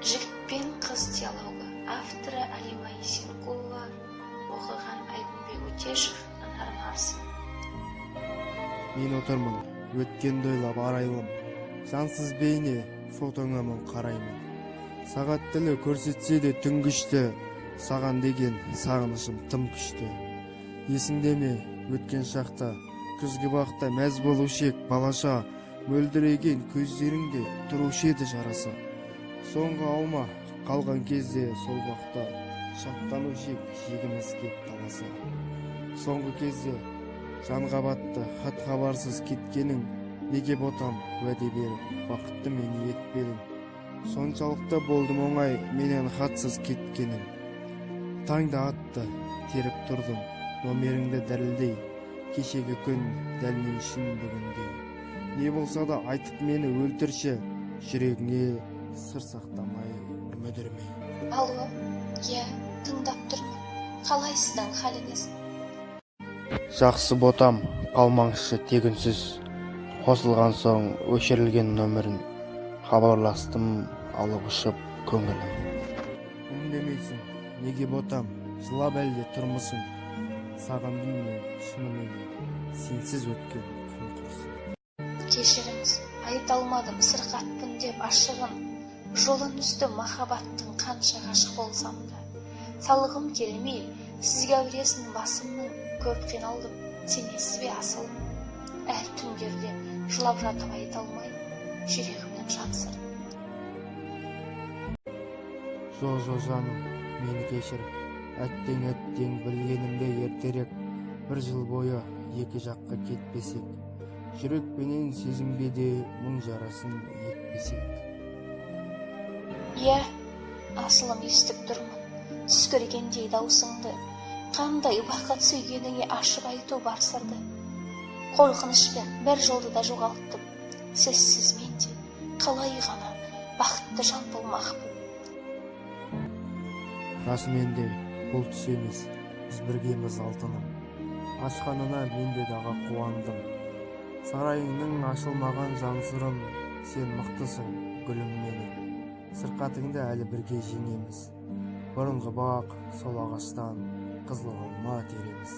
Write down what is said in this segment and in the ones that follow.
Жігіт пен қыз диалогы. Авторы Алима Есенқұлова, оқыған Айдынбек Өтешев, Анар Марсын. Мен отырмын, өткенді ойлап арайлым. Жансыз бейне, фотоңа мұң қараймын. Сағат тілі көрсетсе де түнгішті, саған деген сағынышым тым күшті. Есіңде ме, өткен шақта, күзгі бақта мәз болушы ек балаша, мөлдіреген көздеріңде тұрушы еді жараса. Соңғы алма қалған кезде сол бақта, шаттанушы ек жегіміз кеп таласа. Соңғы кезде жанға батты хат хабарсыз кеткенің, неге ботам уәде беріп, бақытты мені етпедің. Соншалықты болдым оңай менен хатсыз кеткенің. Таңда атты, теріп тұрдым, номеріңді дәлелдей, кешегі күн дәл мен үшін бүгіндей. Не болса да айтып мені өлтірші, жүрегіңе сыр сақтамай мүдірмей. Алло, иә, тыңдап тұрмын. Қалайсыздан халіңіз? Жақсы ботам, қалмаңызшы тегінсіз. Қосылған соң өшірілген нөмірін, хабарластым алып ұшып көңілім. Үндемейсің, неге ботам, жылап әлде тұрмысың? Сағындым мен шынымен, сенсіз өткен күн құрсын. Кешіріңіз, айта алмадым сырқатпын деп ашығын. Жолын үзді махаббаттың қанша ғашық болсам да. Салығым келмей, сізге әуресін басымның, көп қиналдым, сенесіз бе асылым? Әр түндерде жылап жатып айта алмай, жүрегімнің жан сырын. Жо жаным, мені кешір. Әттең білгенімде ертерек, бір жыл бойы екі жаққа кетпесек, жүрекпенен сезімге де мұң жарасын екпесек. Иә, асылым естіп тұрмын, түс көргендей даусыңды, қандай бақыт сүйгеніңе ашып айту бар сырды. Қорқынышпен бір жолды да жоғалттым, сізсіз менде қалай ғана бақытты жан болмақпын. Расымен де бұл түс емес, біз біргеміз алтыным. Ашқанына мен де дағы қуандым. Сарайыңның ашылмаған жансырын, сен мықтысың, гүлім менің. Сырқатыңды әлі бірге жеңеміз. Бұрынғы бақ, сол ағаштан қызыл алма тереміз.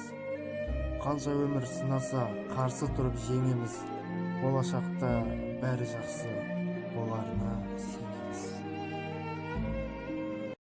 Қанша өмір сынаса, қарсы тұрып жеңеміз. Болашақта бәрі жақсы боларына